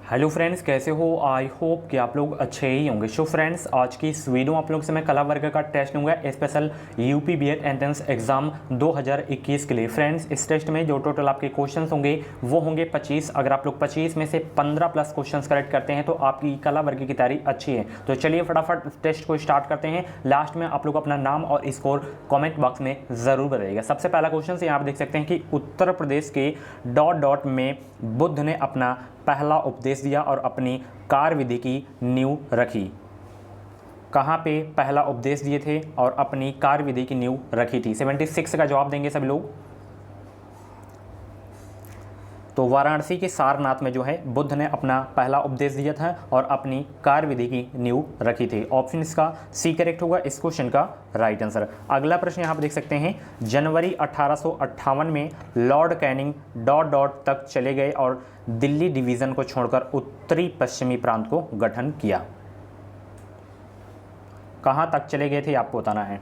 Hello friends, कैसे हो? I hope कि आप लोग अच्छे ही होंगे। सो फ्रेंड्स, आज की इस वीडियो में आप लोग से मैं कला वर्ग का टेस्ट लूँगा special UP BEd entrance exam 2021 के लिए। फ्रेंड्स, इस टेस्ट में जो टोटल आपके क्वेश्चंस होंगे वो होंगे 25। अगर आप लोग 25 में से 15 प्लस क्वेश्चंस करेक्ट करते हैं तो आपकी कला वर्ग की तैयारी अच्छी है। तो चलिए फटाफट टेस्ट को स्टार्ट करते हैं। लास्ट में आप लोग अपना नाम और स्कोर कॉमेंट बॉक्स में ज़रूर बताइएगा। सबसे पहला क्वेश्चन यहाँ आप देख सकते हैं कि उत्तर प्रदेश के डॉट डॉट में बुद्ध ने अपना पहला उपदेश दिया और अपनी कार्य विधि की नींव रखी। कहाँ पे पहला उपदेश दिए थे और अपनी कार्य विधि की नींव रखी थी? 76 का जवाब देंगे सभी लोग। तो वाराणसी के सारनाथ में जो है बुद्ध ने अपना पहला उपदेश दिया था और अपनी कार्य विधि की नींव रखी थी। ऑप्शन इसका सी करेक्ट होगा इस क्वेश्चन का राइट आंसर। अगला प्रश्न यहाँ पर देख सकते हैं, जनवरी 1858 में लॉर्ड कैनिंग डॉट डॉट तक चले गए और दिल्ली डिवीज़न को छोड़कर उत्तरी पश्चिमी प्रांत को गठन किया। कहाँ तक चले गए थे आपको बताना है।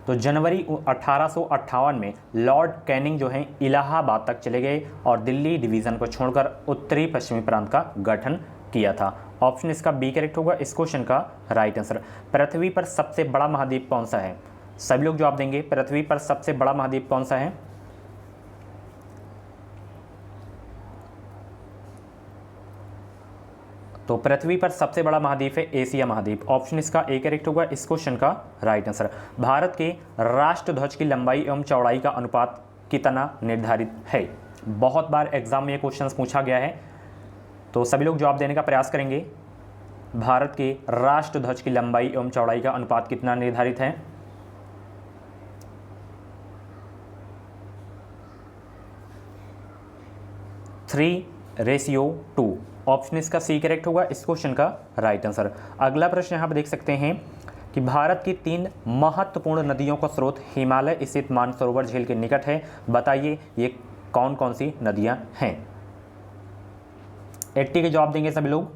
तो जनवरी 1858 में लॉर्ड कैनिंग जो है इलाहाबाद तक चले गए और दिल्ली डिवीज़न को छोड़कर उत्तरी पश्चिमी प्रांत का गठन किया था। ऑप्शन इसका बी करेक्ट होगा इस क्वेश्चन का राइट आंसर। पृथ्वी पर सबसे बड़ा महाद्वीप कौन सा है? सभी लोग जवाब देंगे। पृथ्वी पर सबसे बड़ा महाद्वीप कौन सा है? तो पृथ्वी पर सबसे बड़ा महाद्वीप है एशिया महाद्वीप। ऑप्शन इसका ए करेक्ट होगा इस क्वेश्चन का राइट आंसर। भारत के राष्ट्रध्वज की लंबाई एवं चौड़ाई का अनुपात कितना निर्धारित है? बहुत बार एग्जाम में ये क्वेश्चन पूछा गया है, तो सभी लोग जवाब देने का प्रयास करेंगे। भारत के राष्ट्रध्वज की लंबाई एवं चौड़ाई का अनुपात कितना निर्धारित है? Three ratio 2। ऑप्शन इसका सी करेक्ट होगा इस क्वेश्चन का राइट आंसर। अगला प्रश्न यहाँ पर देख सकते हैं कि भारत की 3 महत्वपूर्ण नदियों का स्रोत हिमालय स्थित मानसरोवर झील के निकट है। बताइए ये कौन कौन सी नदियाँ हैं? 80 के जवाब देंगे सभी लोग।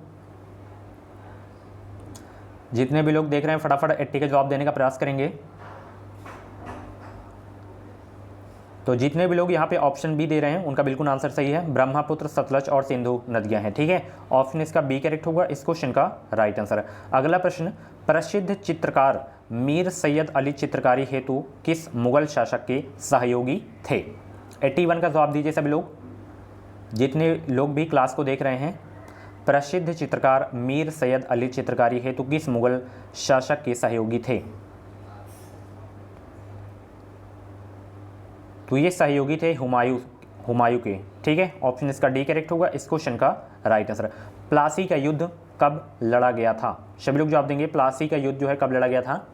जितने भी लोग देख रहे हैं फटाफट 80 के जवाब देने का प्रयास करेंगे। तो जितने भी लोग यहाँ पे ऑप्शन बी दे रहे हैं उनका बिल्कुल आंसर सही है। ब्रह्मपुत्र, सतलज और सिंधु नदियाँ हैं। ठीक है, ऑप्शन इसका बी करेक्ट होगा इस क्वेश्चन का राइट आंसर। अगला प्रश्न, प्रसिद्ध चित्रकार मीर सैयद अली चित्रकारी हेतु किस मुगल शासक के सहयोगी थे? 81 का जवाब दीजिए सभी लोग। जितने लोग भी क्लास को देख रहे हैं, प्रसिद्ध चित्रकार मीर सैयद अली चित्रकारी हेतु किस मुगल शासक के सहयोगी थे? तो ये सहयोगी थे हुमायूं के। ठीक है, ऑप्शन इसका डी करेक्ट होगा इस क्वेश्चन का राइट आंसर। प्लासी का युद्ध कब लड़ा गया था? सभी लोग जवाब देंगे। प्लासी का युद्ध जो है कब लड़ा गया था?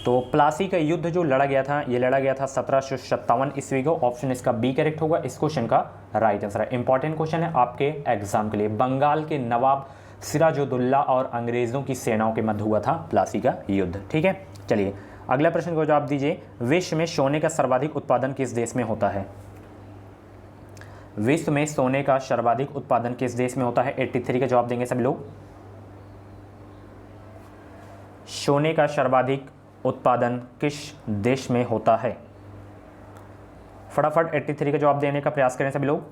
तो प्लासी का युद्ध जो लड़ा गया था ये लड़ा गया था 1757 ईस्वी को। ऑप्शन इसका बी करेक्ट होगा इस क्वेश्चन का राइट आंसर है। इंपॉर्टेंट क्वेश्चन है आपके एग्जाम के लिए। बंगाल के नवाब सिराजुद्दौला और अंग्रेजों की सेनाओं के मध्य हुआ था प्लासी का युद्ध। ठीक है, चलिए अगला प्रश्न को जवाब दीजिए। विश्व में सोने का सर्वाधिक उत्पादन किस देश में होता है? विश्व में सोने का सर्वाधिक उत्पादन किस देश में होता है? 83 का जवाब देंगे सभी लोग। सोने का सर्वाधिक उत्पादन किस देश में होता है? फटाफट 83 का जवाब देने का प्रयास करें सभी लोग।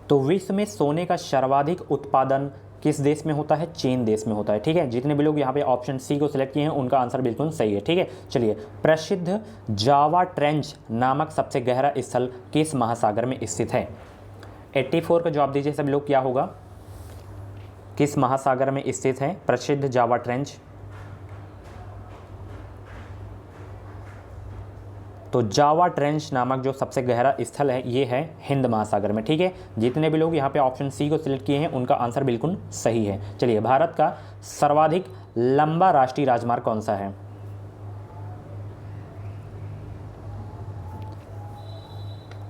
तो विश्व में सोने का सर्वाधिक उत्पादन किस देश में होता है? चीन देश में होता है। ठीक है, जितने भी लोग यहाँ पे ऑप्शन सी को सिलेक्ट किए हैं उनका आंसर बिल्कुल सही है। ठीक है, चलिए प्रसिद्ध जावा ट्रेंच नामक सबसे गहरा स्थल किस महासागर में स्थित है? 84 का जवाब दीजिए सभी लोग। क्या होगा? किस महासागर में स्थित है प्रसिद्ध जावा ट्रेंच? तो जावा ट्रेंच नामक जो सबसे गहरा स्थल है ये है हिंद महासागर में। ठीक है, जितने भी लोग यहाँ पे ऑप्शन सी को सिलेक्ट किए हैं उनका आंसर बिल्कुल सही है। चलिए, भारत का सर्वाधिक लंबा राष्ट्रीय राजमार्ग कौन सा है?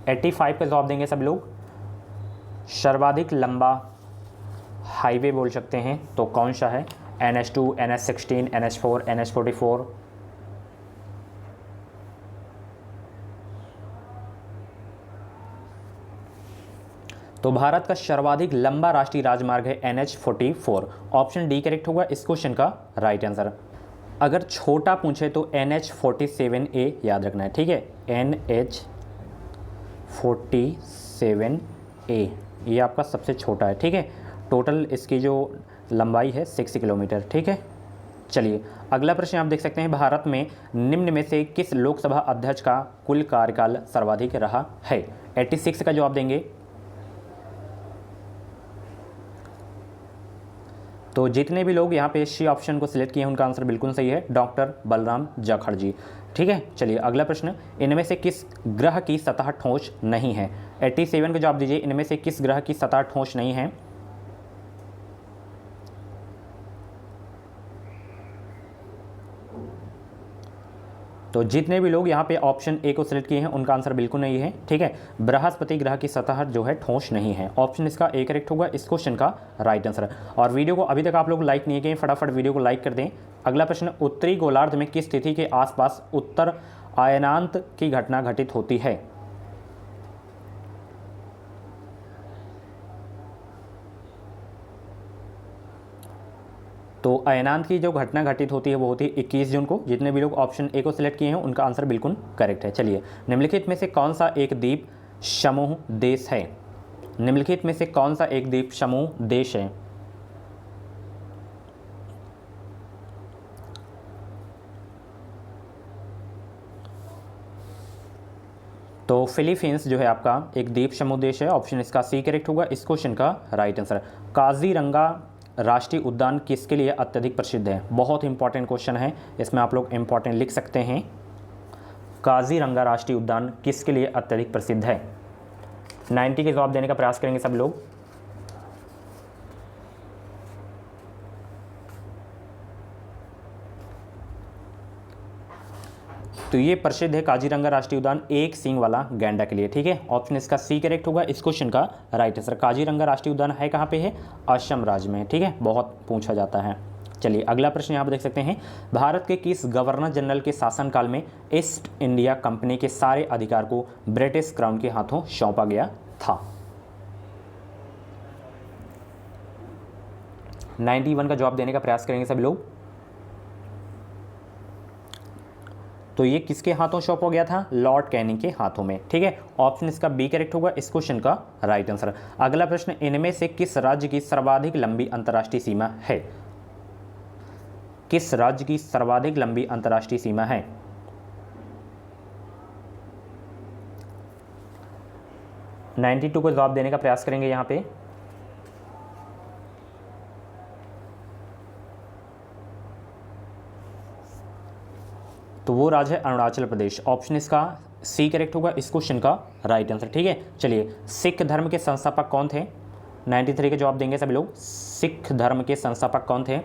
एट्टी 85 का जवाब देंगे सब लोग। सर्वाधिक लंबा हाईवे बोल सकते हैं तो कौन सा है? NH2, NH16, NH4, NH44। तो भारत का सर्वाधिक लंबा राष्ट्रीय राजमार्ग है NH44। ऑप्शन डी करेक्ट होगा इस क्वेश्चन का राइट आंसर। अगर छोटा पूछे तो NH47A याद रखना है, ठीक है, NH47A ये आपका सबसे छोटा है, ठीक है। टोटल इसकी जो लंबाई है 6 किलोमीटर, ठीक है। चलिए अगला प्रश्न आप देख सकते हैं, भारत में निम्न में से किस लोकसभा अध्यक्ष का कुल कार्यकाल सर्वाधिक रहा है? 86 का जवाब देंगे। तो जितने भी लोग यहाँ पे सी ऑप्शन को सिलेक्ट किए हैं उनका आंसर बिल्कुल सही है, डॉक्टर बलराम जाखड़ जी, ठीक है। चलिए अगला प्रश्न, इनमें से किस ग्रह की सतह ठोस नहीं है? 87 का जवाब दीजिए, इनमें से किस ग्रह की सतह ठोस नहीं है? तो जितने भी लोग यहाँ पे ऑप्शन ए को सिलेक्ट किए हैं उनका आंसर बिल्कुल नहीं है, ठीक है। बृहस्पति ग्रह की सतह जो है ठोस नहीं है। ऑप्शन इसका ए करेक्ट होगा इस क्वेश्चन का राइट आंसर। और वीडियो को अभी तक आप लोग लाइक नहीं किए, फटाफट वीडियो को लाइक कर दें। अगला प्रश्न, उत्तरी गोलार्ध में किस तिथि के आसपास उत्तर अयनांत की घटना घटित होती है? तो अयनांत की जो घटना घटित होती है वो होती है 21 जून को। जितने भी लोग ऑप्शन ए को सिलेक्ट किए हैं उनका आंसर बिल्कुल करेक्ट है। चलिए, निम्नलिखित में से कौन सा एक द्वीप समूह देश है? निम्नलिखित में से कौन सा एक द्वीप समूह देश है? तो फिलीपींस जो है आपका एक द्वीप समूह देश है। ऑप्शन इसका सी करेक्ट होगा इस क्वेश्चन का राइट आंसर। काजीरंगा राष्ट्रीय उद्यान किसके लिए अत्यधिक प्रसिद्ध है? बहुत इंपॉर्टेंट क्वेश्चन है, इसमें आप लोग इंपॉर्टेंट लिख सकते हैं। काजीरंगा राष्ट्रीय उद्यान किसके लिए अत्यधिक प्रसिद्ध है? 90 के जवाब देने का प्रयास करेंगे सब लोग। तो ये प्रसिद्ध है काजीरंगा राष्ट्रीय उद्यान एक सींग वाला गैंडा के लिए, ठीक है। ऑप्शन इसका सी करेक्ट होगा इस क्वेश्चन का राइट आंसर। काजीरंगा राष्ट्रीय उद्यान है कहाँ पे है? असम राज्य में, ठीक है, बहुत पूछा जाता है। चलिए अगला प्रश्न यहाँ पर देख सकते हैं, भारत के किस गवर्नर जनरल के शासनकाल में ईस्ट इंडिया कंपनी के सारे अधिकार को ब्रिटिश क्राउन के हाथों सौंपा गया था? 91 का जवाब देने का प्रयास करेंगे सभी लोग। तो ये किसके हाथों सौंपा गया था? लॉर्ड कैनिंग के हाथों में, ठीक है। ऑप्शन इसका बी करेक्ट होगा इस क्वेश्चन का राइट आंसर। अगला प्रश्न, इनमें से किस राज्य की सर्वाधिक लंबी अंतर्राष्ट्रीय सीमा है? किस राज्य की सर्वाधिक लंबी अंतर्राष्ट्रीय सीमा है? नाइन्टी टू को जवाब देने का प्रयास करेंगे यहाँ पे। तो वो राज्य है अरुणाचल प्रदेश। ऑप्शन इसका सी करेक्ट होगा इस क्वेश्चन का राइट आंसर, ठीक है। चलिए, सिख धर्म के संस्थापक कौन थे? 93 के जवाब देंगे सभी लोग। सिख धर्म के संस्थापक कौन थे?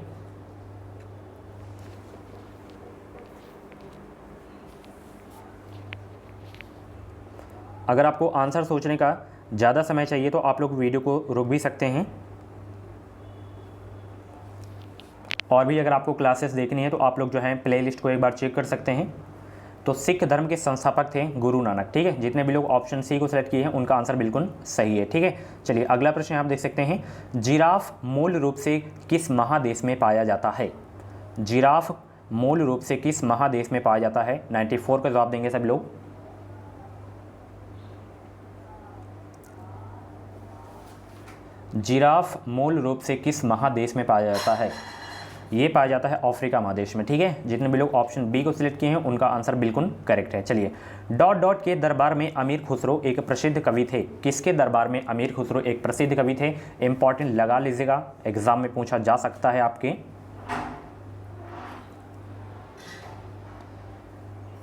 अगर आपको आंसर सोचने का ज़्यादा समय चाहिए तो आप लोग वीडियो को रोक भी सकते हैं, और भी अगर आपको क्लासेस देखनी है तो आप लोग जो है प्लेलिस्ट को एक बार चेक कर सकते हैं। तो सिख धर्म के संस्थापक थे गुरु नानक, ठीक है। जितने भी लोग ऑप्शन सी को सिलेक्ट किए हैं उनका आंसर बिल्कुल सही है, ठीक है। चलिए अगला प्रश्न आप देख सकते हैं, जिराफ मूल रूप से किस महादेश में पाया जाता है? जिराफ मूल रूप से किस महादेश में पाया जाता है? 94 का जवाब देंगे सब लोग। जिराफ मूल रूप से किस महादेश में पाया जाता है? ये पाया जाता है अफ्रीका महादेश में, ठीक है। जितने भी लोग ऑप्शन बी को सिलेक्ट किए हैं उनका आंसर बिल्कुल करेक्ट है। चलिए, डॉट डॉट के दरबार में अमीर खुसरो एक प्रसिद्ध कवि थे। किसके दरबार में अमीर खुसरो एक प्रसिद्ध कवि थे? इंपॉर्टेंट लगा लीजिएगा, एग्जाम में पूछा जा सकता है आपके।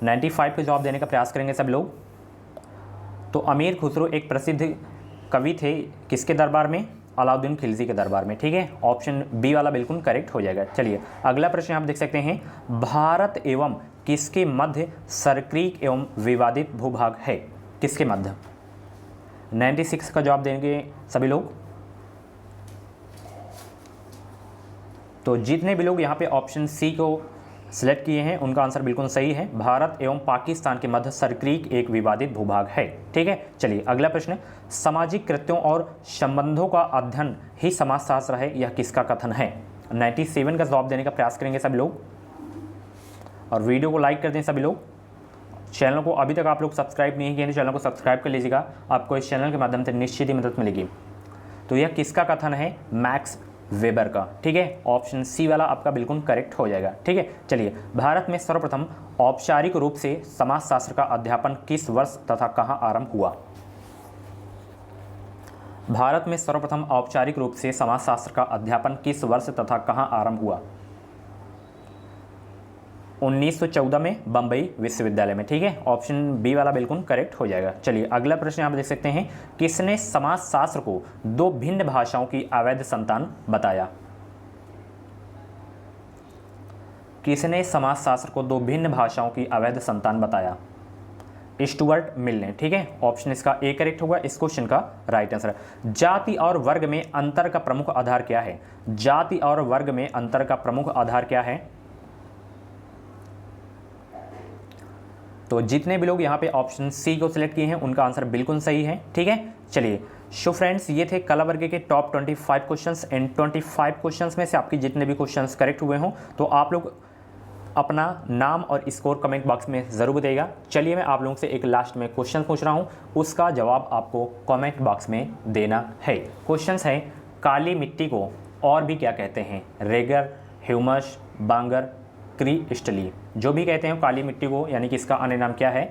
95 के जवाब देने का प्रयास करेंगे सब लोग। तो अमीर खुसरो एक प्रसिद्ध कवि थे किसके दरबार में? अलाउद्दीन खिलजी के दरबार में, ठीक है। ऑप्शन बी वाला बिल्कुल करेक्ट हो जाएगा। चलिए अगला प्रश्न आप देख सकते हैं, भारत एवं किसके मध्य सर्क्रीक एवं विवादित भूभाग है? किसके मध्य? 96 का जवाब देंगे सभी लोग। तो जितने भी लोग यहाँ पे ऑप्शन सी को सिलेक्ट किए हैं उनका आंसर बिल्कुल सही है। भारत एवं पाकिस्तान के मध्य सरक्रीक एक विवादित भूभाग है। ठीक है, चलिए अगला प्रश्न, सामाजिक कृत्यों और संबंधों का अध्ययन ही समाजशास्त्र है, यह किसका कथन है? 97 का जवाब देने का प्रयास करेंगे सभी लोग, और वीडियो को लाइक कर दें सभी लोग। चैनल को अभी तक आप लोग सब्सक्राइब नहीं किए तो चैनल को सब्सक्राइब कर लीजिएगा, आपको इस चैनल के माध्यम से निश्चित ही मदद मिलेगी। तो यह किसका कथन है? मैक्स वेबर का। ठीक है, ऑप्शन सी वाला आपका बिल्कुल करेक्ट हो जाएगा। ठीक है, चलिए, भारत में सर्वप्रथम औपचारिक रूप से समाजशास्त्र का अध्यापन किस वर्ष तथा कहाँ आरंभ हुआ? भारत में सर्वप्रथम औपचारिक रूप से समाजशास्त्र का अध्यापन किस वर्ष तथा कहाँ आरंभ हुआ? 1914 में बंबई विश्वविद्यालय में। ठीक है, ऑप्शन बी वाला बिल्कुल करेक्ट हो जाएगा। चलिए अगला प्रश्न आप देख सकते हैं, किसने समाजशास्त्र को दो भिन्न भाषाओं की अवैध संतान बताया? किसने समाजशास्त्र को दो भिन्न भाषाओं की अवैध संतान बताया? स्टुअर्ट मिल ने। ठीक है, ऑप्शन इसका ए करेक्ट होगा इस क्वेश्चन का राइट आंसर। जाति और वर्ग में अंतर का प्रमुख आधार क्या है? जाति और वर्ग में अंतर का प्रमुख आधार क्या है? तो जितने भी लोग यहाँ पे ऑप्शन सी को सिलेक्ट किए हैं उनका आंसर बिल्कुल सही है। ठीक है, चलिए सो फ्रेंड्स, ये थे कला वर्ग के टॉप 25 क्वेश्चंस। एंड 25 क्वेश्चंस में से आपके जितने भी क्वेश्चंस करेक्ट हुए हों तो आप लोग अपना नाम और स्कोर कमेंट बॉक्स में ज़रूर बताइएगा। चलिए मैं आप लोगों से एक लास्ट में क्वेश्चन पूछ रहा हूँ, उसका जवाब आपको कमेंट बॉक्स में देना है। क्वेश्चंस है, काली मिट्टी को और भी क्या कहते हैं? रेगर, ह्यूमस, बांगर, क्रिस्टली। जो भी कहते हैं काली मिट्टी को, यानी कि इसका अन्य नाम क्या है,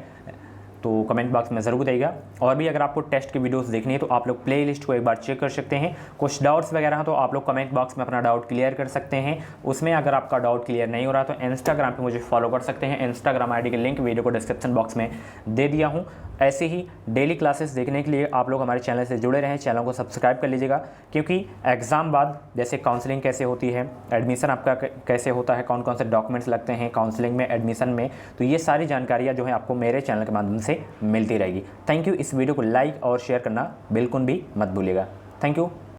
तो कमेंट बॉक्स में ज़रूर बताइएगा। और भी अगर आपको टेस्ट की वीडियोस देखनी है तो आप लोग प्लेलिस्ट को एक बार चेक कर सकते हैं। कुछ डाउट्स वगैरह हैं तो आप लोग कमेंट बॉक्स में अपना डाउट क्लियर कर सकते हैं। उसमें अगर आपका डाउट क्लियर नहीं हो रहा तो इंस्टाग्राम पे मुझे फॉलो कर सकते हैं। इंस्टाग्राम आईडी के लिंक वीडियो को डिस्क्रिप्शन बॉक्स में दे दिया हूँ। ऐसे ही डेली क्लासेस देखने के लिए आप लोग हमारे चैनल से जुड़े रहें, चैनल को सब्सक्राइब कर लीजिएगा, क्योंकि एग्ज़ाम बाद जैसे काउंसलिंग कैसे होती है, एडमिशन आपका कैसे होता है, कौन कौन से डॉक्यूमेंट्स लगते हैं काउंसलिंग में, एडमिशन में, तो ये सारी जानकारियाँ जो है आपको मेरे चैनल के माध्यम से मिलती रहेगी। Thank you. इस वीडियो को लाइक और शेयर करना बिल्कुल भी मत भूलिएगा। Thank you.